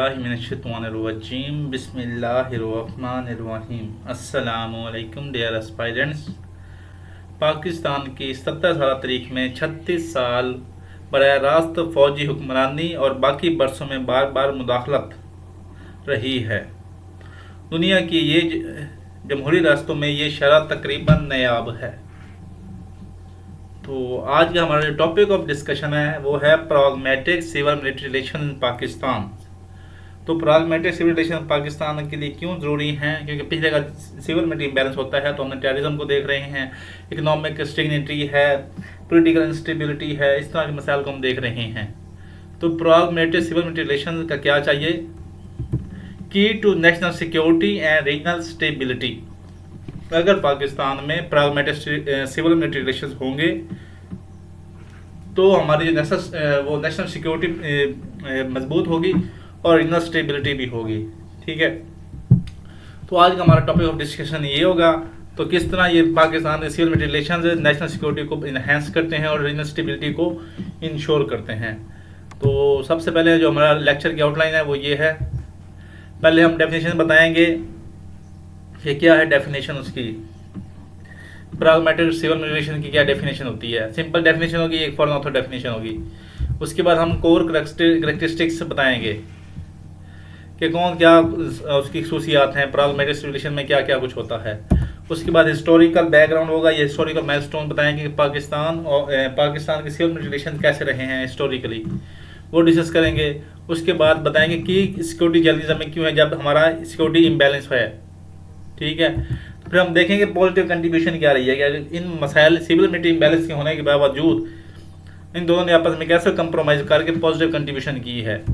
मिनश्शैतानिर्रजीम बिस्मिल्लाहिर्रहमानिर्रहीम। अस्सलामुअलैकुम dear aspirants. Pakistan की 17 साल तारीख में 36 साल बराह रास्त फ़ौजी हुक्मरानी और बाकी बरसों में बार बार मुदाखलत रही है। दुनिया की ये जमहूरी रास्तों में ये शरह तकरीबन नायाब है। तो आज का हमारा जो टॉपिक ऑफ डिस्कशन है वो है pragmatic civil military relation in Pakistan. तो प्रैग्मैटिक सिविल रिलेशन पाकिस्तान के लिए क्यों ज़रूरी हैं? क्योंकि पिछले का सिविल मिलिट्री इम्बैलेंस होता है तो हमने टेररिज्म को देख रहे हैं, इकनॉमिक स्टेगनेटी है, पॉलिटिकल इंस्टेबिलिटी है, इस तरह के मसाइल को हम देख रहे हैं। तो प्रैग्मैटिक सिविल मिलिट्री रिलेशन का क्या चाहिए? Key to national security and regional stability. अगर पाकिस्तान में प्रैग्मैटिक सिविल मिलिट्री रिलेशन होंगे तो हमारी जो नेशनल सिक्योरिटी मजबूत होगी और रीजनल स्टेबिलिटी भी होगी। ठीक है, तो आज का हमारा टॉपिक ऑफ डिस्कशन ये होगा। तो किस तरह ये पाकिस्तान के civil military relation national security को इन्हेंस करते हैं और रीजनल स्टेबिलिटी को इंश्योर करते हैं। तो सबसे पहले जो हमारा लेक्चर की आउटलाइन है वो ये है। पहले हम डेफिनेशन बताएंगे कि क्या है डेफिनेशन उसकी। प्रैग्मैटिक सिविल मिलिट्री रिलेशन की क्या डेफिनेशन होती है? सिंपल डेफिनेशन होगी, एक फॉरेन ऑथर डेफिनेशन होगी। उसके बाद हम कोर करैक्टरिस्टिक्स बताएंगे कि कौन क्या उसकी खसूसियात हैं, प्रैग्मैटिक सिविल रिलेशन में क्या क्या कुछ होता है। उसके बाद हिस्टोरिकल बैकग्राउंड होगा, ये हिस्टोरिकल माइलस्टोन बताएंगे कि पाकिस्तान के सिविल मिलिट्री रिलेशन कैसे रहे हैं हिस्टोरिकली, वो डिस्कस करेंगे। उसके बाद बताएंगे कि सिक्योरिटी जर्नलिज्म में क्यों है जब हमारा सिक्योरिटी इम्बैलेंस है। ठीक है, तो फिर हम देखेंगे पॉजिटिव कंट्रीब्यूशन क्या रही है कि इन मसाइल सिविल मिलिट्री इम्बैलेंस के होने के बावजूद इन दोनों ने आपस में कैसे कंप्रोमाइज़ करके पॉजिटिव कंट्रीब्यूशन की है।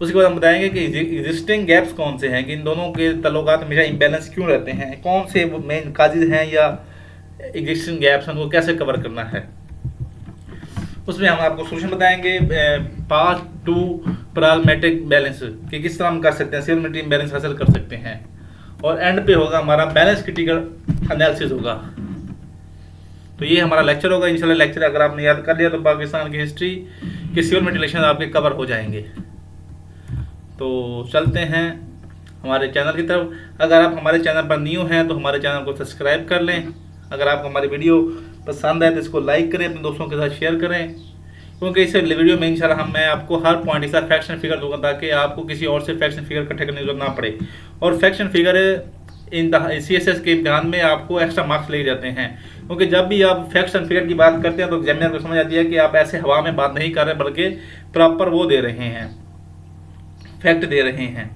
उसके बाद हम बताएंगे कि एग्जिस्टिंग गैप्स कौन से हैं, कि इन दोनों के तल्लुकात हमेशा इम्बैलेंस क्यों रहते हैं, कौन से मेन काजिज हैं या एग्जिस्टिंग गैप्स हैं, उनको कैसे कवर करना है। उसमें हम आपको सोल्यूशन बताएंगे पार्ट 2 प्रैग्मैटिक बैलेंस कि किस तरह हम कर सकते हैं, सिविल मिलिट्री बैलेंस हासिल कर सकते हैं। और एंड पे होगा हमारा बैलेंस क्रिटिकल एनालिसिस होगा। तो ये हमारा लेक्चर होगा। इंशाल्लाह लेक्चर अगर आपने याद कर लिया तो पाकिस्तान की हिस्ट्री के सिविल मिलिट्री रिलेशन आपके कवर हो जाएंगे। तो चलते हैं हमारे चैनल की तरफ। अगर आप हमारे चैनल पर न्यू हैं तो हमारे चैनल को सब्सक्राइब कर लें। अगर आपको हमारी वीडियो पसंद आए तो इसको लाइक करें, अपने दोस्तों के साथ शेयर करें, क्योंकि इस वीडियो में इंशाल्लाह मैं आपको हर पॉइंट के साथ फैक्शन फिगर दूंगा ताकि आपको किसी और से फैक्शन फिगर इकट्ठे करने की जरूरत ना पड़े। और फैक्शन फिगर इन CSS के इम्तिहान में आपको एक्स्ट्रा मार्क्स ले जाते हैं, क्योंकि जब भी आप फैक्शन फिगर की बात करते हैं तो एग्जामिनर को समझ आती है कि आप ऐसे हवा में बात नहीं कर रहे बल्कि प्रॉपर वो दे रहे हैं, फैक्ट दे रहे हैं।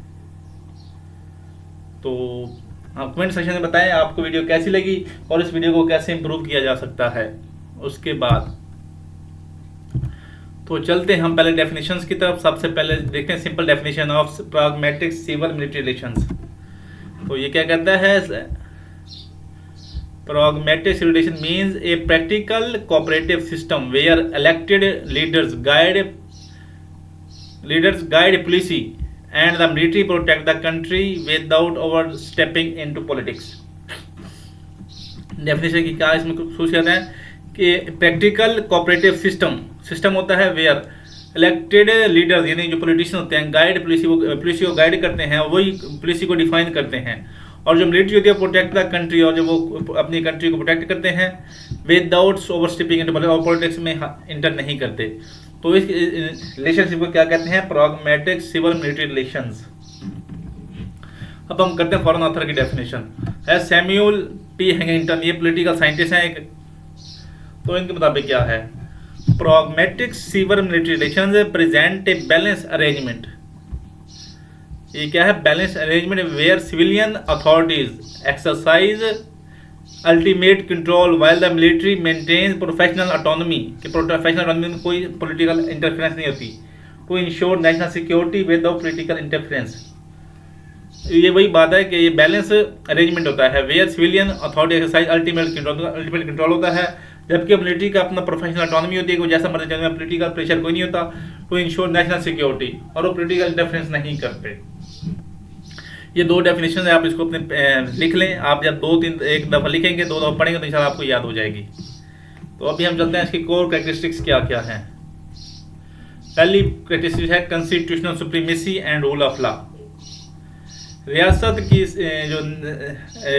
तो आप कमेंट सेक्शन में बताएं आपको वीडियो कैसी लगी और इस वीडियो को कैसे इम्प्रूव किया जा सकता है। उसके बाद तो चलते हैं हम पहले डेफिनेशंस की तरफ। सबसे पहले देखते हैं simple definition of pragmatic civil military relations. तो ये क्या कहता है? Pragmatic civil relation means a practical cooperative system where elected leaders guide policy and the military protect the country without overstepping into politics। Definition की क्या इसमें खसूसियत है कि प्रैक्टिकल कोऑपरेटिव सिस्टम होता है वेयर इलेक्टेड लीडर्स यानी जो पॉलिटिशियन होते हैं गाइड पॉलिसी को गाइड करते हैं, वही पॉलिसी को डिफाइन करते हैं। और जो मिलिट्री होती है प्रोटेक्ट द कंट्री, और जो वो अपनी कंट्री को प्रोटेक्ट करते हैं विदाउट ओवरस्टेपिंग इनटू पॉलिटिक्स, और पॉलिटिक्स में इंटर नहीं करते। तो इस रिलेशनशिप को क्या कहते हैं? Pragmatic civil military relations. अब हम करते हैं फॉरेन ऑथर की डेफिनेशन है सैमुअल पी हैंगिंगटन, ये पॉलिटिकल साइंटिस्ट हैं एक। तो इनके मुताबिक क्या है? Pragmatic civil military relations present a balance arrangement. ये क्या है? Balance arrangement where civilian authorities exercise ultimate control while the military maintain professional autonomy, कि प्रोफेशनल ऑटोनॉमी में कोई पॉलिटिकल इंटरफेरेंस नहीं होती, to ensure national security without political interference. ये वही बात है कि ये बैलेंस अरेंजमेंट होता है where civilian authority exercise ultimate control होता है, जबकि मिलिट्री का अपना प्रोफेशनल ऑटोनॉमी होती है कि जैसा मर्जी चलने में पॉलिटिकल प्रेशर कोई नहीं होता, टू इंश्योर नेशनल सिक्योरिटी, और वो पॉलिटिकल इंटरफेरेंस नहीं करते। ये दो डेफिनेशन है, आप इसको अपने लिख लें। आप जब एक दफ़ा लिखेंगे, 2 दफ़ा पढ़ेंगे तो इंशाल्लाह आपको याद हो जाएगी। तो अभी हम चलते हैं इसकी कोर कैरेक्टरिस्टिक्स क्या क्या हैं। पहली करेक्टरिस्टिक है constitutional supremacy and rule of law. रियासत की जो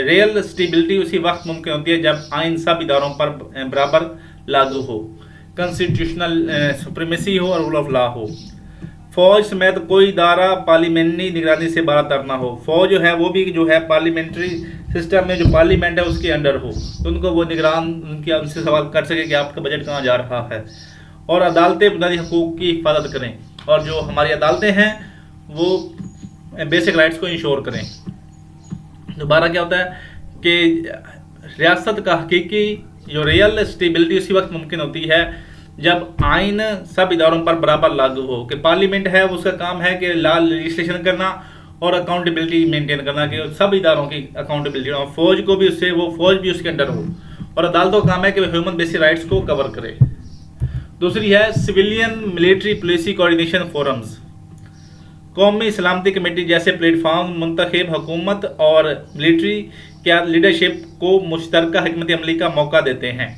रियल स्टेबिलिटी उसी वक्त मुमकिन होती है जब आइन सब इदारों पर बराबर लागू हो, कंस्टिट्यूशनल सुप्रीमेसी हो और रूल ऑफ लॉ हो। फौज समेत कोई इदारा पार्लियामेंट्री निगरानी से बाहर ना हो। फौज जो है वो भी जो है पार्लियामेंट्री सिस्टम में जो पार्लियामेंट है उसके अंडर हो, तो उनको वो निगरान उनसे सवाल कर सके कि आपका बजट कहाँ जा रहा है। और अदालतें बुनियादी हकूक़ की हिफाजत करें, और जो हमारी अदालतें हैं वो बेसिक राइट्स को इंश्योर करें। दोबारा क्या होता है कि रियासत का हकीकी जो रियल स्टेबिलिटी उसी वक्त मुमकिन होती है जब आइन सब इदारों पर बराबर लागू हो, कि पार्लियामेंट है उसका काम है कि लॉ लेजिस्लेशन करना और अकाउंटेबिलिटी मेंटेन करना, कि सब इदारों की अकाउंटेबिलिटी, और फौज को भी उससे वो फौज भी उसके अंडर हो, और अदालतों का काम है कि ह्यूमन बेसिक राइट्स को कवर करे। दूसरी है सिविलियन मिलिट्री पुलिसी कोऑर्डिनेशन फोरम्स। कौमी सलामती कमेटी जैसे प्लेटफॉर्म मुंतखब हुकूमत और मिलिट्री क्या लीडरशिप को मुश्तरका हिकमत अमली का मौका देते हैं,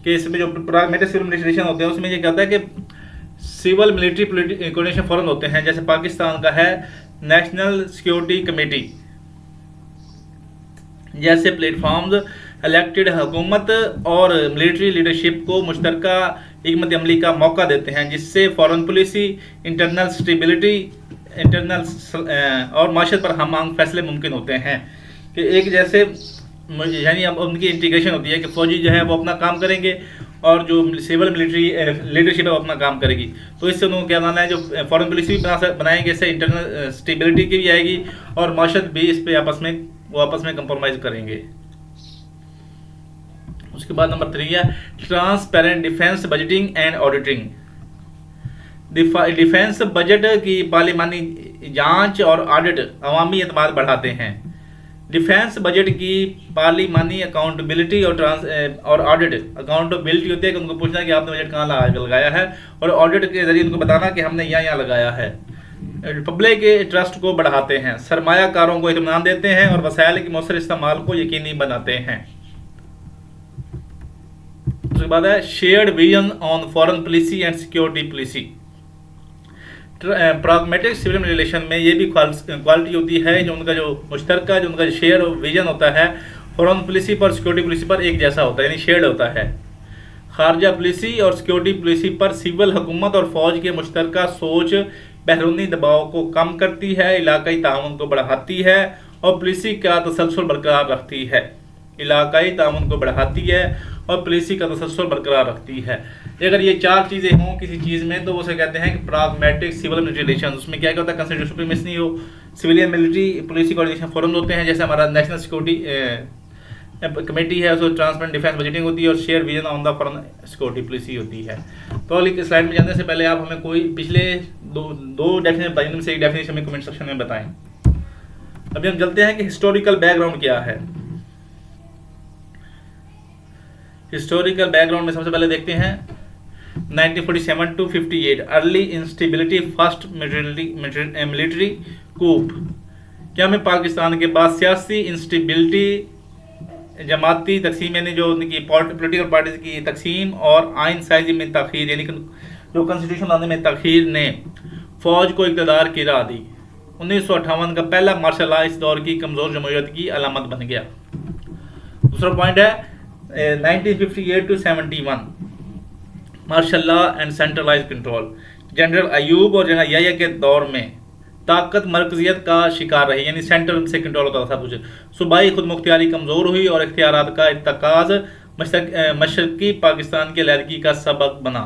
कि इसमें जो प्रागमेटिक सिविल मिलिट्री होते हैं उसमें ये कहता है कि सिविल मिलिट्री कोऑर्डिनेशन फोरम होते हैं, जैसे पाकिस्तान का है नेशनल सिक्योरिटी कमेटी जैसे प्लेटफॉर्म्स इलेक्टेड हुकूमत और मिलिट्री लीडरशिप को मुश्तरका हिकमत अमली का मौका देते हैं, जिससे foreign policy, internal stability, internal और माशरत पर हम आंग फैसले मुमकिन होते हैं। कि एक जैसे यानी अब उनकी इंटीग्रेशन होती है कि फौजी जो है वो अपना काम करेंगे और जो सिविल मिलिट्री लीडरशिप है वो अपना काम करेगी, तो इससे उन्होंने क्या बनाना है, जो फॉरेन पॉलिसी भी बनाएंगे, इससे इंटरनल स्टेबिलिटी की भी आएगी और माशरत भी इस पे आपस में कंप्रोमाइज़ करेंगे। उसके बाद नंबर 3 है transparent defence budgeting and auditing. Defence budget की पार्लियामानी जांच और ऑडिट अवामी एतमाद बढ़ाते हैं। डिफेंस बजट की पार्लियामानी अकाउंटेबिलिटी और ऑडिट, अकाउंटेबिलिटी होती है कि उनको पूछना कि आपने बजट कहाँ लगाया है, और ऑडिट के जरिए उनको बताना कि हमने यहाँ लगाया है। पब्लिक के ट्रस्ट को बढ़ाते हैं, सरमायाकारों को इत्मीनान देते हैं और वसाइल के मौसर इस्तेमाल को यकीनी बनाते हैं। उसके बाद है shared vision on foreign policy and security policy. Pragmatic civil relation में ये भी क्वालिटी होती है जो उनका जो मुश्तरका जो उनका शेयर विजन होता है फॉरेन पॉलिसी पर सिक्योरिटी पॉलिसी पर एक जैसा होता है, यानी शेयर्ड होता है। खारजा पॉलिसी और सिक्योरिटी पॉलिसी पर सिविल हुकूमत और फौज के मुश्तरका सोच बैरूनी दबाव को कम करती है, इलाकाई ताउन को बढ़ाती है और पॉलिसी का तसलसल बरकरार रखती है। इलाकाई ताउन को बढ़ाती है और पॉलिसी का तसलसल बरकरार रखती है। अगर ये 4 चीज़ें हों किसी चीज़ में तो उसे कहते हैं कि प्राग्मेटिक सिविल मिलिट्री रिलेशन। उसमें क्या होता है, कंस्टिट्यूशनल सुप्रीमेसी हो, सिविलियन मिलिट्री पुलिसी कोऑर्डिनेशन फोरम होते हैं, जैसे हमारा नेशनल सिक्योरिटी कमेटी है, उसको ट्रांसपेरेंट डिफेंस बजटिंग होती है और share vision on the foreign security policy होती है। तो अगली स्लाइड में जाने से पहले आप हमें कोई पिछले दो डेफिनेशन बताइए, उनमें से एक डेफिनेशन हमें कमेंट सेक्शन में बताएं। अभी हम चलते हैं कि हिस्टोरिकल बैकग्राउंड क्या है। हिस्टोरिकल बैकग्राउंड में सबसे पहले देखते हैं 1947 to 58 early instability first military coup. क्या हमें पाकिस्तान के बाद सियासी इंस्टेबिलिटी, जमाती तकसीम यानी जो उनकी पॉलिटिकल पार्टीज की तकसीम और आइन साइजी में तखीर यानी जो कॉन्स्टिट्यूशन लाने में तखीर ने फौज को इक़्तिदार की राह दी। 1958 का पहला मार्शल लॉ इस दौर की कमज़ोर जमहूरियत की अलामत बन गया। दूसरा पॉइंट है 1958 to 71 martial law and centralise control. General Ayub और जनरल याह्या के दौर में ताकत मरकजियत का शिकार रही, यानी सेंटर से कंट्रोल होता था सब कुछ। सूबाई खुद मुख्तियारी कमज़ोर हुई और इख्तियारात का इर्तकाज मशरकी पाकिस्तान की अलहदगी का सबक बना।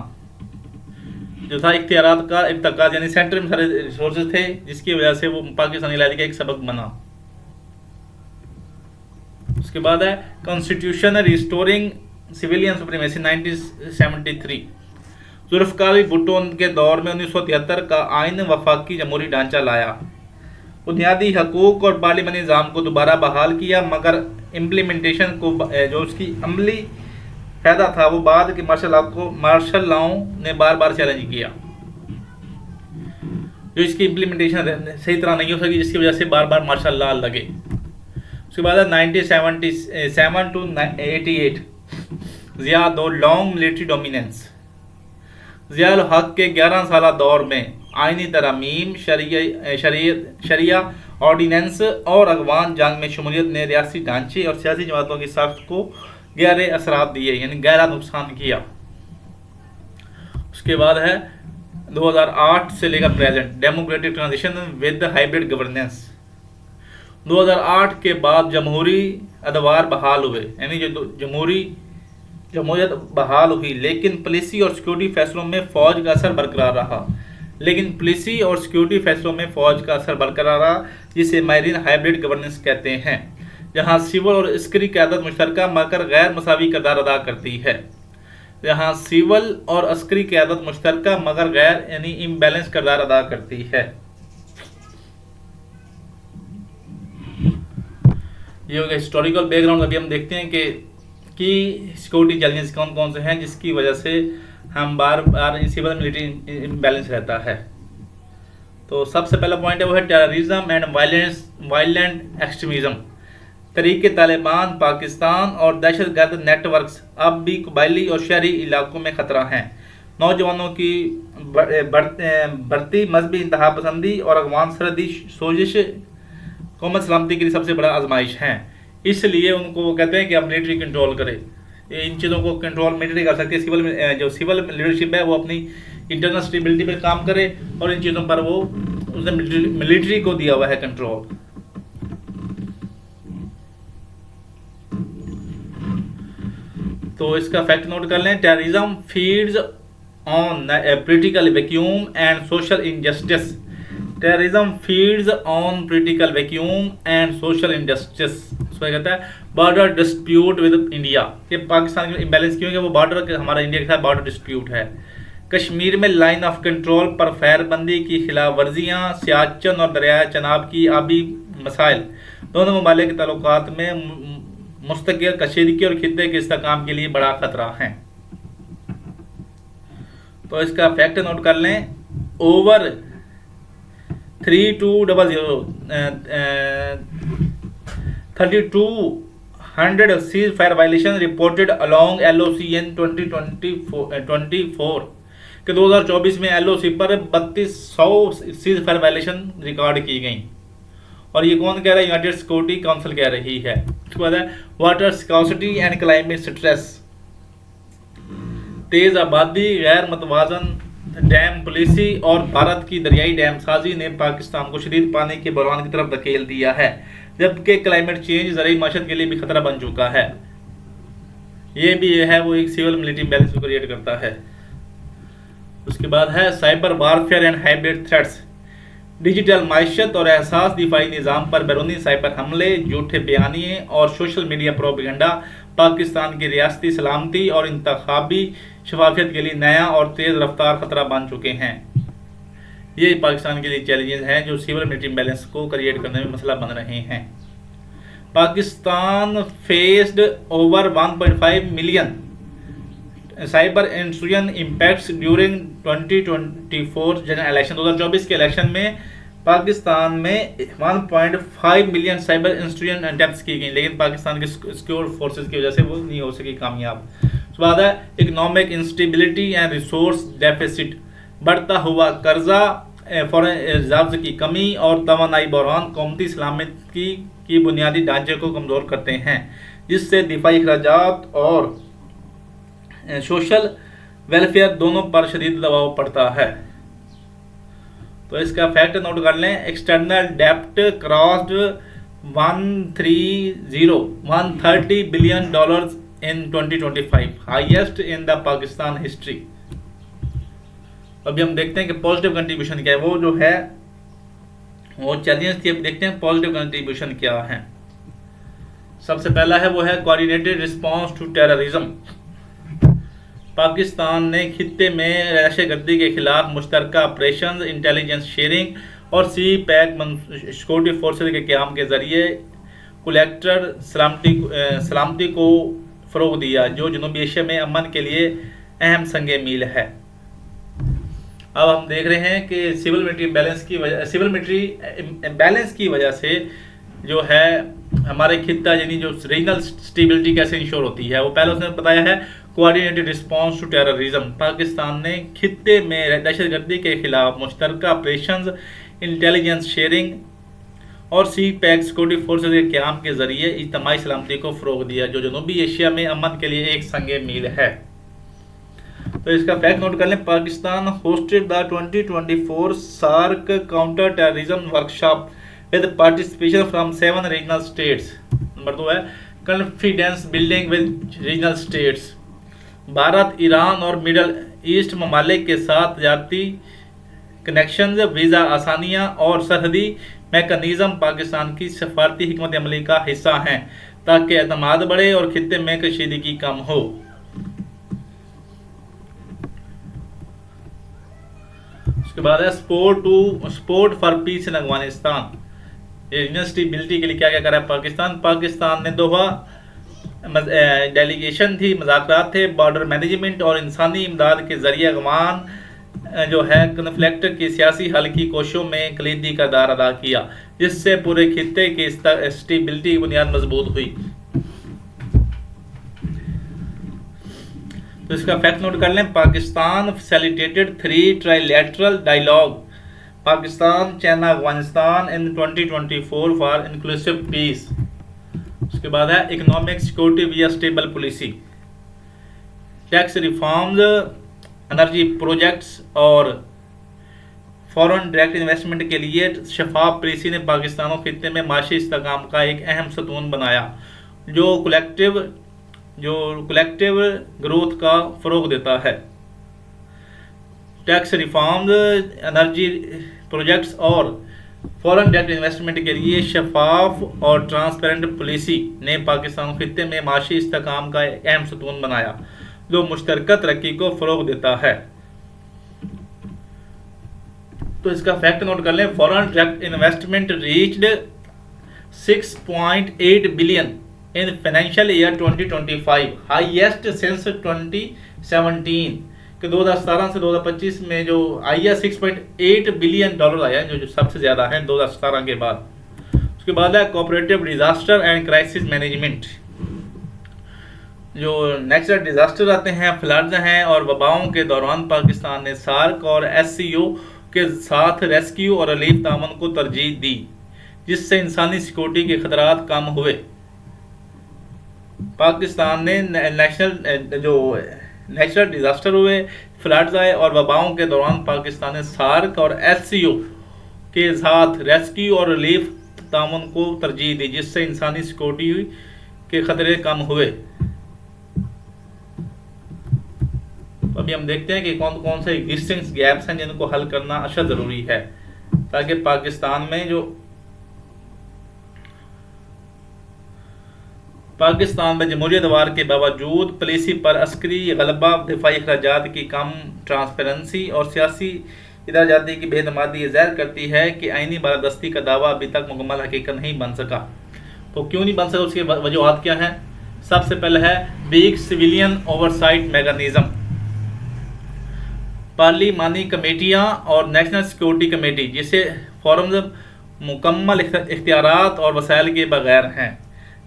जो था इख्तियारात का इर्तकाज यानी सेंटर में सारे रिसोर्सेज थे, जिसकी वजह से वो पाकिस्तानी अलहदगी का एक सबक बना। उसके बाद है constitution restoring civilian supremacy 1973। Zulfikar Bhutto के दौर में 1973 का आइन वफाकी जमहूरी ढांचा लाया, बुनियादी हकूक़ और पार्लियामानी निज़ाम को दोबारा बहाल किया, मगर इम्प्लीमेंटेशन को जो उसकी अमली फ़ायदा था वो बाद के मार्शल लॉ ने बार बार चैलेंज किया। जो इसकी इम्प्लीमेंटेशन सही तरह नहीं हो सकी, जिसकी वजह से बार बार मार्शल लॉ लगे। उसके बाद 1977 to 88 ज़िया दो लॉन्ग मिलिट्री डोमिनेंस। ज़ियाउल हक के 11 साला दौर में आइनी तरमीम, शरिया ऑर्डिनेंस और अफगान जंग में शमूलियत ने रियासी ढांचे और सियासी जमातों की साख्त को गहरे असरात दिए, यानी गहरा नुकसान किया। उसके बाद है 2008 से लेकर present democratic transition with hybrid governance. 2008 के बाद जमहूरी अदवार बहाल हुए, यानी जो जमहूरियत बहाल हुई, लेकिन पॉलिसी और सिक्योरिटी फैसलों में फ़ौज का असर बरकरार रहा। जिसे माहिरीन हाइब्रिड गवर्नेंस कहते हैं, जहां सिविल और अस्करी क़यादत मुश्तरका मगर गैर मसावी किरदार अदा करती है। यानी इम्बैलेंस किरदार अदा करती है। ये हो गया हिस्टोरिकल बैकग्राउंड। अभी हम देखते हैं कि सिक्योरिटी चैलेंजेस कौन कौन से हैं जिसकी वजह से हम बार बार सिविल मिलिट्री इम्बैलेंस रहता है। तो सबसे पहला पॉइंट है वो है टेररिज्म एंड वायलेंट एक्सट्रीमिज्म। तरीके तालिबान पाकिस्तान और दहशतगर्द नेटवर्क्स अब भी कबायली और शहरी इलाकों में खतरा हैं। नौजवानों की बढ़ती मजहबी इंतहा पसंदी और अफगान सरहदी सोजिश कौम सलामती के लिए सबसे बड़ा आजमाइश हैं। इसलिए उनको वो कहते हैं कि आप मिलिट्री कंट्रोल करें। इन चीज़ों को कंट्रोल मिलिट्री कर सकती है। जो सिविल लीडरशिप है वो अपनी इंटरनल स्टेबिलिटी पर काम करे और इन चीज़ों पर वो उसने मिलिट्री को दिया हुआ है कंट्रोल। तो इसका फैक्ट नोट कर लें। Terrorism feeds on political vacuum and social injustice. उसमें कहता है बॉर्डर डिस्प्यूट विद इंडिया। ये पाकिस्तान के इम्बैलेंस क्यों है? वो बॉर्डर हमारा इंडिया के साथ बॉर्डर डिस्प्यूट है। कश्मीर में लाइन ऑफ कंट्रोल पर फैरबंदी की खिलाफ वर्जियाँ, सियाचिन और दरिया चनाब की आबी मसाइल दोनों ममालिक के ताल्लुकात में मुस्तकिल कशीदगी और खित्ते के इस्तेहकाम के लिए बड़ा खतरा है। तो इसका फैक्ट नोट कर लें। Over 3200 cease fire violation reported along LOC in 2024 के 2024 में LOC पर 3200 सीज फायर वायलेशन रिकॉर्ड की गई। और ये कौन कह रहा है? यूनाइटेड सिक्योरिटी काउंसिल कह रही है। उसके बाद है water scarcity and climate stress. तेज आबादी, गैर मतवाजन डैम पॉलिसी और भारत की दरियाई डैम साजी ने पाकिस्तान को शदीद पानी के बहरान की तरफ धकेल दिया है, जबकि क्लाइमेट चेंज ज़रूरी माशत के लिए भी खतरा बन चुका है। ये भी है वो एक सिविल मिलिट्री बैलेंस को क्रिएट करता है। उसके बाद है cyber warfare and hybrid threats. Digital माइशत और एहसास दिफाई निज़ाम पर बैरूनी साइबर हमले, झूठे बयानिए और सोशल मीडिया प्रोपेगेंडा पाकिस्तान की रियासती सलामती और इंतखाबी शफाफियत के लिए नया और तेज़ रफ्तार खतरा बन चुके हैं। ये पाकिस्तान के लिए चैलेंजेस हैं जो सिविल मिलिट्री बैलेंस को क्रिएट करने में मसला बन रहे हैं। Pakistan faced over 1.5 million cyber intrusion impacts during 2024 general election. 2024 के इलेक्शन में पाकिस्तान में 1.5 मिलियन साइबर इंट्रूजन अटैम्प्ट्स की गई, लेकिन पाकिस्तान के सिक्योर फोर्सेस की वजह से वो नहीं हो सकी कामयाब। उसके बाद है economic instability and resource deficit. बढ़ता हुआ कर्जा, फॉरेन रिजर्व्स की कमी और तवानाई बहरान कौमती सलामती की बुनियादी ढांचे को कमज़ोर करते हैं, जिससे दिफाई अखराजात और सोशल वेलफेयर दोनों पर शदीद दबाव पड़ता है। तो इसका फैक्ट नोट कर लें। एक्सटर्नल डेप्ट crossed 130 billion dollars in 2025, highest in the Pakistan history. अभी हम देखते हैं कि पॉजिटिव कंट्रीब्यूशन क्या है। वो जो है वो चैलेंज थी। अब देखते हैं पॉजिटिव कंट्रीब्यूशन क्या है। सबसे पहला है वो है coordinated response to terrorism. Pakistan ने खित्ते में दहशतगर्दी के खिलाफ मुश्तरका ऑपरेशन, इंटेलिजेंस शेयरिंग और CPAC सिक्योरिटी फोर्सेज के क़याम के ज़रिए कलेक्टर सलामती को फ़रोग दिया, जो जनूबी एशिया में अमन के लिए अहम संगे मील है। अब हम देख रहे हैं कि सिविल मिलिट्री बैलेंस की वजह से जो है हमारे खित्ता यानी जो रीजनल स्टेबिलिटी कैसे इंश्योर होती है। वो पहले उसने बताया है coordinated response to terrorism, Pakistan ने खित्ते में दहशतगर्दी के खिलाफ मुश्तरका ऑपरेशंस, इंटेलिजेंस शेयरिंग और सी पैक सिक्योरिटी फोर्सेज के क्याम के जरिए इज्तिमाई सलामती को फ़रोग दिया, जो जनूबी एशिया में अमन के लिए एक संग मील है। तो इसका फैक्ट नोट कर लें, Pakistan hosted the 2024 SAARC counter terrorism workshop with participation from 7 regional states. Number 2 है confidence building with regional states. Bharat, Iran और मिडल ईस्ट ममालिक के साथ तजारती कनेक्शंस, वीज़ा आसानियाँ और सरहदी मैकेनिज़्म पाकिस्तान की सफारती हिकमत अमली का हिस्सा हैं ताकि एतमाद बढ़े और खित्ते में कशीदगी कम हो। उसके बाद है sport for piece in Afghanistan. Regional stability के लिए क्या क्या कर रहा है पाकिस्तान। पाकिस्तान ने दोहा डेलीगेशन थी, मुज़ाकरात थे, बॉर्डर मैनेजमेंट और इंसानी इमदाद के जरिए अफगान जो है कन्फ्लिक्ट की सियासी हल की कोशिशों में कलीदी किरदार अदा किया, जिससे पूरे खित्ते की स्टेबिलिटी की बुनियाद मजबूत हुई। तो इसका फैक्ट नोट कर लें, Pakistan facilitated 3 trilateral dialogue Pakistan, China, Afghanistan in 2024 for inclusive peace. उसके बाद है economic security via stable policy, tax reforms, energy projects और फॉरेन डायरेक्ट इन्वेस्टमेंट के लिए शफाफ पॉलिसी ने पाकिस्तान और खित्ते में माशी इस्तेहकाम का एक अहम सतून बनाया, जो कलेक्टिव ग्रोथ का फ़रोग देता है। टैक्स रिफॉर्म्स, एनर्जी प्रोजेक्ट्स और फॉरेन डायरेक्ट इन्वेस्टमेंट के लिए शफाफ और ट्रांसपेरेंट पॉलिसी ने पाकिस्तान और खित्ते में माशी इस्तेहकाम का एक अहम सतून बनाया, जो मुश्तरका तरक्की को फ़रोग देता है। तो इसका फैक्ट नोट कर लें, foreign direct investment reached 6.8 billion in financial year 2025, highest since 2017 कि 2017 से 2025 में जो आया $6.8 बिलियन आया, जो सबसे ज़्यादा है 2017 के बाद। उसके बाद है cooperative disaster and crisis management. जो नेचुरल डिजास्टर आते हैं, फ्लड्स हैं और वबाओं के दौरान पाकिस्तान ने सार्क और SCO के साथ रेस्क्यू और रिलीफ तामन को तरजीह दी, जिससे इंसानी सिक्योरिटी के खतरात कम हुए। पाकिस्तान ने नेचुरल डिजास्टर हुए, फ्लड्स आए और वबाओं के दौरान पाकिस्तान ने सार्क और SCO के साथ रेस्क्यू और रिलीफ तामन को तरजीह दी, जिससे इंसानी सिक्योरिटी के खतरे कम हुए। अभी हम देखते हैं कि कौन कौन से एग्जिस्टिंग गैप्स हैं जिनको हल करना अशद ज़रूरी है, ताकि पाकिस्तान में जमहूरियत वार के बावजूद पॉलिसी पर अस्करी गलबा, दिफाई अखराजात की कम ट्रांसपेरेंसी और सियासी इदाराजाती की बेहतमादी ज़ाहिर करती है कि आइनी बालादस्ती का दावा अभी तक मुकम्मल हकीकत नहीं बन सका। तो क्यों नहीं बन सका, उसकी वजूहात क्या हैं। सबसे पहले है वीक सिविलियन ओवरसाइट मैकेनिज़्म। पार्लिमानी कमेटियाँ और नेशनल सिक्योरिटी कमेटी जिसे फोरम्स मुकम्मल इख्तियारात और वसाइल के बगैर हैं,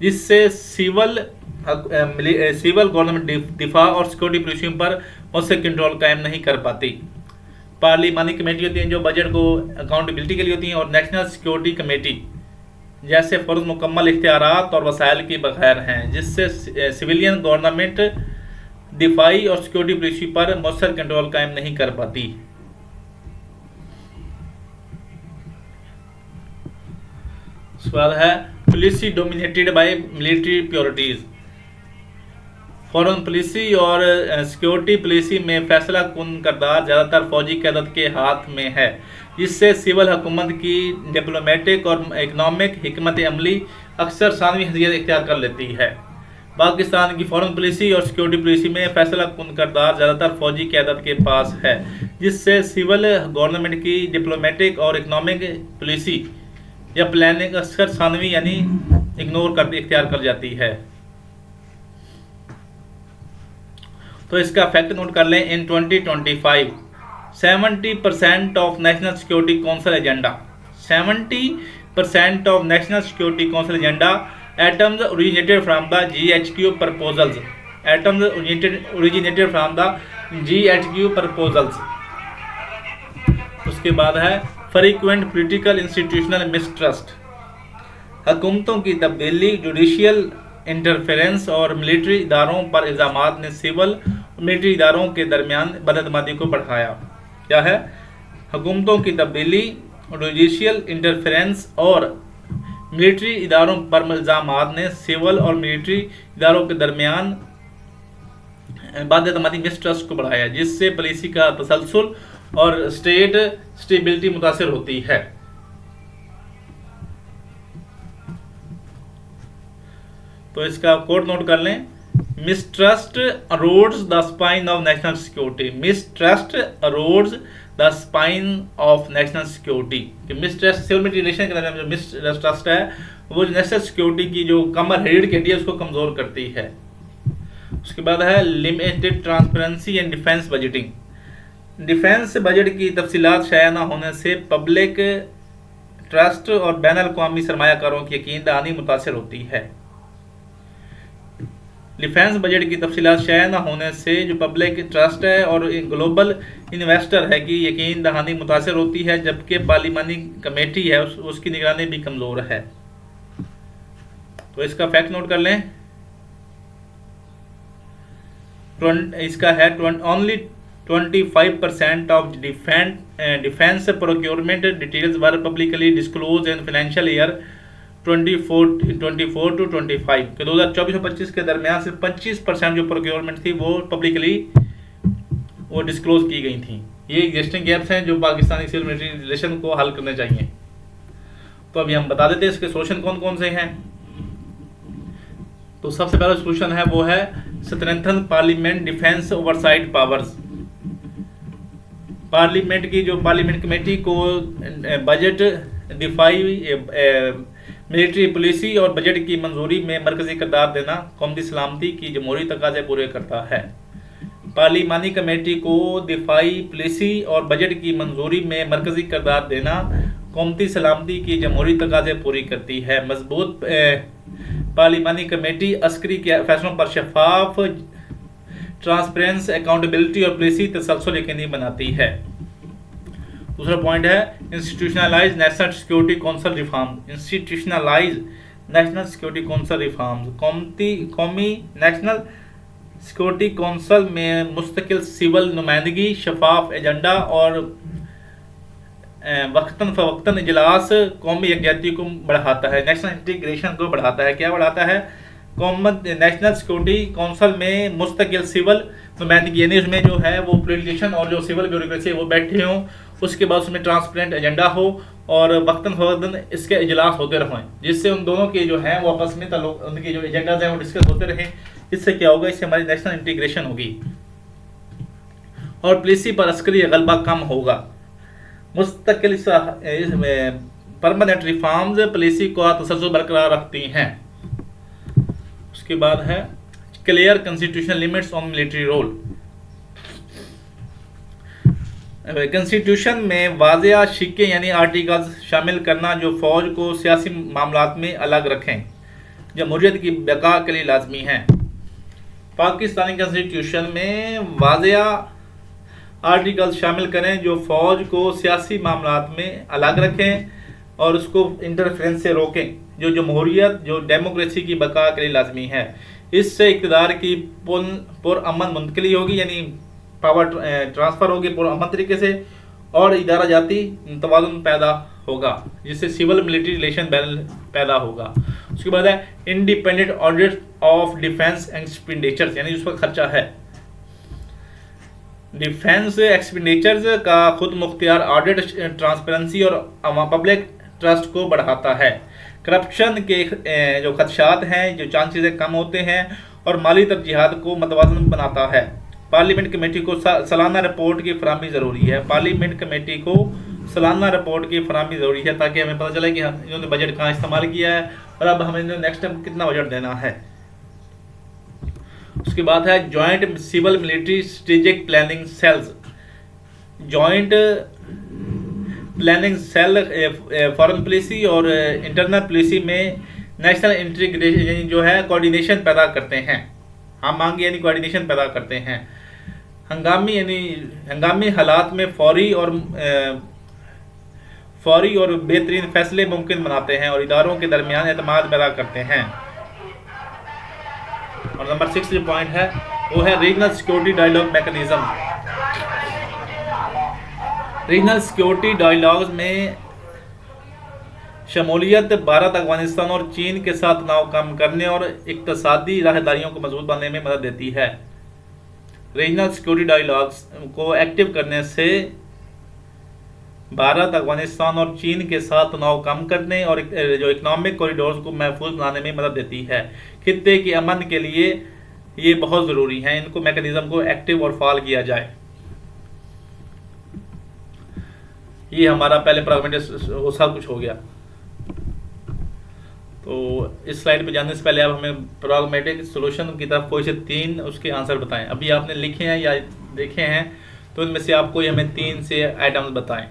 जिससे सिविल गवर्नमेंट दिफा और सिक्योरिटी पॉलिसियों पर मुझसे कंट्रोल कायम नहीं कर पाती। पार्लिमानी कमेटी होती हैं जो बजट को अकाउंटेबिलिटी के लिए होती हैं, और नेशनल सिक्योरिटी कमेटी जैसे फ़र्ज मुकम्मल इख्तियारात और वसाइल के बगैर हैं, जिससे सिविलियन गवर्नमेंट दिफाई और सिक्योरिटी पॉलिसी पर मौसर कंट्रोल कायम नहीं कर पाती। सवाल है policy dominated by military priorities. Foreign policy और सिक्योरिटी पॉलिसी में फैसला कुन करदार ज़्यादातर फौजी क़यादत के हाथ में है, जिससे सिविल हुकूमत की डिप्लोमेटिक और इकनॉमिक हिकमत अमली अक्सर सानवी हैसियत इख्तियार कर लेती है। पाकिस्तान की फॉरेन पॉलिसी और सिक्योरिटी पॉलिसी में फैसला कुन करदार ज़्यादातर फौजी क़यादत के पास है, जिससे सिविल गवर्नमेंट की डिप्लोमेटिक और इकनॉमिक पॉलिसी या प्लानिंग अक्सर सानवी यानी इख्तियार कर जाती है। तो इसका फैक्ट नोट कर लें, इन 2025 70% of national security council agenda 70% of National Security Council agenda items originated from the GHQ proposals atoms originated from the GHQ proposals. उसके बाद है फ्रीक्वेंट पॉलिटिकल इंस्टीट्यूशनल मिसट्रस्ट, हुकूमतों की तब्दीली, जुडिशियल इंटरफेरेंस और मिलिट्री इदारों पर इल्ज़ामात ने सिविल और मिलिट्री इदारों के दरमियान बदअतमादी को बढ़ाया। क्या है? हुकूमतों की तब्दीली, जुडिशियल इंटरफेरेंस और मिलिट्री इदारों पर इल्ज़ामात ने सिविल और मिलिट्री इदारों के दरमियान बदअतमादी मिसट्रस्ट को बढ़ाया, जिससे पॉलिसी का तसलसल और स्टेट स्टेबिलिटी मुतासिर होती है। तो इसका कोड नोट कर लें। Mistrust erodes the spine of national security. Mistrust erodes the spine of national security. Mistrust civil military relation के दरमियान जो मिसट्रस्ट है वो नेशनल सिक्योरिटी की जो कमर हेड की है उसको कमजोर करती है। उसके बाद है limited transparency and defence budgeting. Defence budget की तफसीलात शाया न होने से पब्लिक ट्रस्ट और बैन अल-अक़वामी सरमायाकारों की यकीन दहानी मुतासर होती है। डिफेंस बजट की तफसीलात शाया न होने से जो पब्लिक ट्रस्ट है और ग्लोबल इन्वेस्टर है की यकीन दहानी मुतासर होती है, जबकि पार्लिमानी कमेटी है उसकी निगरानी भी कमज़ोर है। तो इसका फैक्ट नोट कर लें। इसका है only 25% of defence procurement details were publicly disclose in financial year 24 to 25 के 2024 और 25 के दरमियान सिर्फ 25% जो प्रोक्योरमेंट थी वो पब्लिकली वो डिस्क्लोज की गई थी। ये एग्जिस्टिंग गैप्स हैं जो पाकिस्तानी सिविल मिलिट्री रिलेशन को हल करने चाहिए। तो अभी हम बता देते हैं इसके सोल्यूशन कौन कौन से हैं। तो सबसे पहला सोल्यूशन है वो है strengthen parliament defence oversight powers. Parliament की जो पार्लियामेंट कमेटी को बजट, दिफाई, मिलिट्री पॉलिसी और बजट की मंजूरी में मरकजी किरदार देना कौमी सलामती की जमहूरी तकाज़े पूरे करता है। पार्लिमानी कमेटी को दिफाई पॉलिसी और बजट की मंजूरी में मरकजी किरदार देना कौमी सलामती की जमहूरी तकाज़े पूरी करती है। मजबूत पार्लिमानी कमेटी अस्करी के फैसलों पर शफाफ, ट्रांसपेरेंस, अकाउंटेबिलिटी और पॉलिसी तसलसल यकीनी बनाती है। दूसरा पॉइंट है institutionalise national security council reform. Institutionalise national security council reforms. कौमी नेशनल सिक्योरिटी काउंसिल में मुस्तकिल सिविल नुमाइंदगी, शफाफ एजेंडा और वक्तन फ़वक्तन इजलास कौमी यकजहती को बढ़ाता है, नेशनल इंटीग्रेशन को बढ़ाता है। क्या बढ़ाता है? नेशनल सिक्योरिटी काउंसिल में मुस्तकिल सिविल नुमाइंदगी, यानी उसमें जो है वो पॉलिटिशियन और जो सिविल ब्यूरोक्रेसी वो बैठे हों, उसके बाद उसमें ट्रांसपेरेंट एजेंडा हो और वक्तन फ़वक्तन इसके इजलास होते रहें, जिससे उन दोनों के जो हैं वो आपस में उनके जो एजेंडाज हैं वो डिस्कस होते रहें। इससे क्या होगा? इससे हमारी नेशनल इंटीग्रेशन होगी और पॉलिसी पर अस्करी गलबा कम होगा। मुस्तकिल परमानेंट रिफॉर्म्स पॉलिसी को तसल्सल बरकरार रखती हैं। उसके बाद है clear constitutional limits on military role. Constitution में वाज़ेह शिक्के यानी आर्टिकल्स शामिल करना जो फ़ौज को सियासी मामलात में अलग रखें, जमहूरियत की बका के लिए लाजमी हैं। पाकिस्तानी कॉन्स्टिट्यूशन में वाज़ेह आर्टिकल्स शामिल करें जो फ़ौज को सियासी मामलात में अलग रखें और उसको इंटरफेरेंस से रोकें, जो जमहूरियत, जो डेमोक्रेसी की बका के लिए लाजमी है। इससे इक़्तिदार की पुरअमन मुंतकिली होगी, यानी पावर ट्रांसफ़र होगी पुरअमन तरीके से, और इदारा जाती तवाज़ुन पैदा होगा, जिससे सिविल मिलिट्री रिलेशन पैदा होगा। उसके बाद है independent audit of defence expenditures, यानी उसका खर्चा है। डिफेंस एक्सपेंडिचर्स का खुद मुख्तियार ऑडिट ट्रांसपेरेंसी और पब्लिक ट्रस्ट को बढ़ाता है। करप्शन के जो खदशात हैं, जो चांसेस कम होते हैं और माली तरजीहात को मतवाज़न बनाता है। पार्लियामेंट कमेटी को सालाना रिपोर्ट की फराहमी ज़रूरी है। पार्लियामेंट कमेटी को सालाना रिपोर्ट की फराहमी ज़रूरी है ताकि हमें पता चले कि इन्होंने बजट कहाँ इस्तेमाल किया है और अब हमें नेक्स्ट टाइम कितना बजट देना है। उसके बाद है joint civil military strategic planning cells. Joint planning cell foreign policy और इंटरनल पॉलिसी में नेशनल इंटीग्रेशन जो है कोऑर्डिनेशन पैदा करते हैं। हामांगी यानी कोऑर्डिनेशन पैदा करते हैं। हंगामी हालात में फौरी और बेहतरीन फैसले मुमकिन बनाते हैं और इदारों के दरमियान एतमाद पैदा करते हैं। और नंबर 6 जो पॉइंट है वो है regional security dialogue mechanism. Regional security dialogues में शमूलियत भारत, अफगानिस्तान और चीन के साथ तनाव कम करने और इक्तसादी राहदारियों को मजबूत बनाने में मदद देती है। रीजनल सिक्योरिटी डायलॉग्स को एक्टिव करने से भारत, अफगानिस्तान और चीन के साथ तनाव कम करने और जो इकोनॉमिक कॉरिडोर्स को महफूज बनाने में मदद देती है। खित्ते के अमन के लिए ये बहुत ज़रूरी है, इनको मैकेनिज्म को एक्टिव और फाल किया जाए। ये हमारा पहले प्रैग्मेटिक वो सब कुछ हो गया। तो इस स्लाइड पे जाने से पहले आप हमें प्रैग्मेटिक सॉल्यूशन की तरफ कोई से 3 उसके आंसर बताएं। अभी आपने लिखे हैं या देखे हैं तो इनमें से आप कोई हमें 3 से आइटम्स बताएं।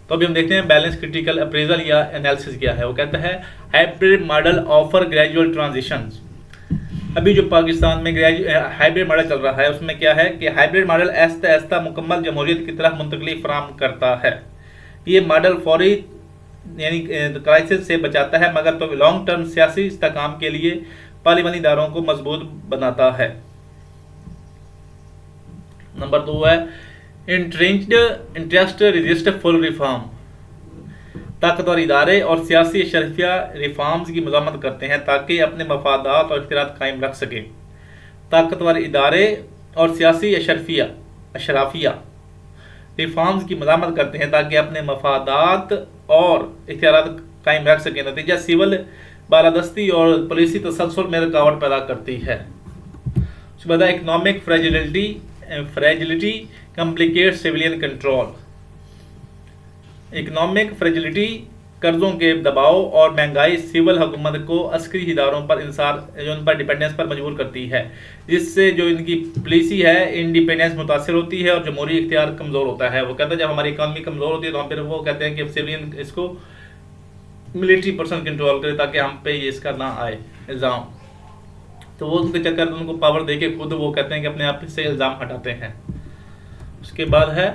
तो अभी हम देखते हैं बैलेंस क्रिटिकल अप्रेजल या एनालिसिस क्या है। वो कहता है hybrid model offer gradual transitions. अभी जो पाकिस्तान में हाइब्रिड मॉडल चल रहा है उसमें क्या है कि हाइब्रिड मॉडल ऐसा ऐसा मुकम्मल जमहूरियत की तरफ मुंतकली फराहम करता है। ये मॉडल फौरी यानी क्राइसिस से बचाता है मगर तो लॉन्ग टर्म सियासी इस्तेहकाम के लिए पार्लिमानी इदारों को मजबूत बनाता है। नंबर 2 है entrenched interest resist full reform. ताकतवर इदारे और सियासी अशरफिया रिफॉर्म्स की मज़ामत करते हैं ताकि अपने मफादात और इख्तियारात कायम रख सकें। ताकतवर इदारे और सियासी अशराफिया रिफॉर्म्स की मज़ामत करते हैं ताकि अपने मफादात और इख्तियारात कायम रख सकें। नतीजा सिविल बालादस्ती और पुलिसी तसलसल में रुकावट पैदा करती है। उसके बाद economic fragility complicate civilian control. Economic fragility कर्जों के दबाव और महंगाई सिविल हुकूमत को अस्करी इदारों पर उन पर डिपेंडेंस पर मजबूर करती है, जिससे जो इनकी पॉलिसी है इंडिपेंडेंस मुतासर होती है और जमहूरी इख्तियार कमज़ोर होता है। वो कहते हैं जब हमारी इकानमी कमज़ोर होती है तो हम फिर वो कहते हैं कि सिविलियन इसको मिलिट्री पर्सन कंट्रोल करे ताकि हम पे ये इसका ना आए इल्ज़ाम। तो वो उनके चक्कर में उनको पावर दे के खुद वो कहते हैं कि अपने आप से इल्ज़ाम हटाते हैं। उसके बाद है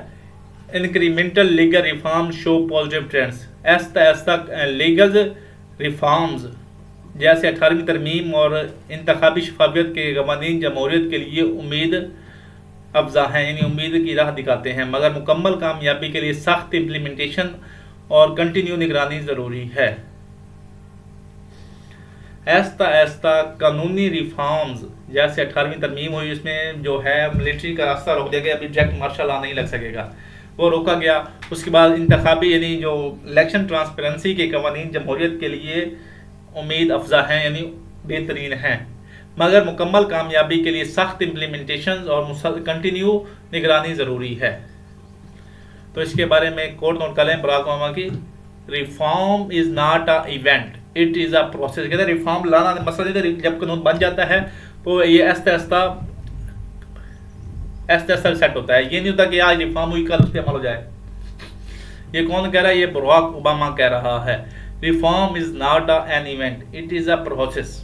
incremental legal reform show positive trends. ऐसा लीगल रिफॉर्म्स जैसे 18वीं तरमीम और इंतखाबी शफाफियत के कवानीन जमहूरियत के लिए उम्मीद अफजा हैं, यानी उम्मीद की राह दिखाते हैं, मगर मुकम्मल कामयाबी के लिए सख्त इम्प्लीमेंटेशन और कंटिन्यू निगरानी ज़रूरी है। ऐसा कानूनी रिफॉर्म्स जैसे 18वीं तरमीम हुई, इसमें जो है मिलिट्री का रास्ता रोक दिया गया, अभी डायरेक्ट मार्शल लॉ नहीं लग सकेगा, वो रोका गया। उसके बाद इंतखाबी यानी जो इलेक्शन ट्रांसपेरेंसी के कवानीन जमहूरियत के लिए उम्मीद अफजा हैं, यानी बेहतरीन हैं, मगर मुकम्मल कामयाबी के लिए सख्त इम्प्लीमेंटेशन और कंटिन्यू निगरानी ज़रूरी है। तो इसके बारे में कोड नोट कर लें बराक ओबामा की, reform is not a event, it is a process. कहते हैं रिफॉर्म लाना मसला नहीं, जब कानून बन जाता है तो ये ऐसा सेट होता है। ये नहीं होता कि आज रिफॉर्म हुई कल उस पर अमल हो जाए। ये कौन कह रहा है? ये बराक ओबामा कह रहा है। Reform is not an event, it is a process.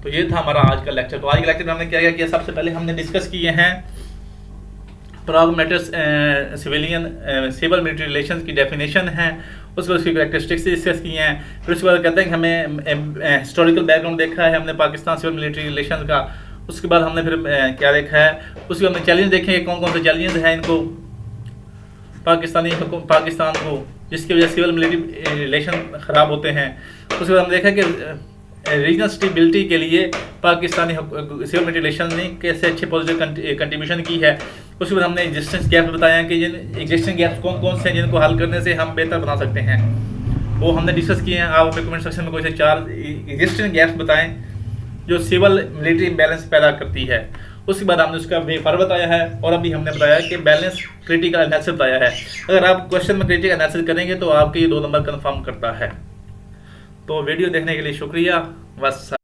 तो ये था हमारा आज का लेक्चर। तो आज के लेक्चर में हमने क्या किया? सबसे पहले हमने डिस्कस किए हैं प्रैग्मेटिक सिविल मिलिट्री रिलेशंस की डेफिनेशन है, उसके बाद उसकी कैरेक्टरिस्टिक्स डिस्कस किए हैं। फिर उसके बाद कहते हैं कि हमें हिस्टोरिकल बैकग्राउंड देखा है हमने पाकिस्तान सिविल मिलिट्री रिलेशंस का। उसके बाद हमने फिर क्या देखा है, उसके बाद हमने चैलेंज देखे कि कौन कौन से चैलेंज हैं इनको पाकिस्तान को, जिसकी वजह से सिविल मिलिट्री रिलेशन ख़राब होते हैं। उसके बाद हमने देखा कि रीजनल स्टेबिलिटी के लिए पाकिस्तानी सिविल मिलिट्री रिलेशन ने कैसे अच्छे पॉजिटिव कंट्रीब्यूशन की है। उसके बाद हमने एग्जिस्टेंस गैप बताया कि जिन एग्जिस्टिंग गैप्स कौन कौन से हैं जिनको हल करने से हम बेहतर बना सकते हैं, वो हमने डिस्कस किए हैं। आप अपने कमेंट सेक्शन में कोई से 4 एग्जिस्टिंग गैप्स बताएं जो सिविल मिलिट्री इम्बैलेंस पैदा करती है। उसके बाद हमने उसका वे फॉर बताया है और अभी हमने बताया कि बैलेंस क्रिटिकल एनालिसिस बताया है। अगर आप क्वेश्चन में क्रिटिकल एनालिसिस करेंगे तो आपके ये 2 नंबर कन्फर्म करता है। तो वीडियो देखने के लिए शुक्रिया। बस।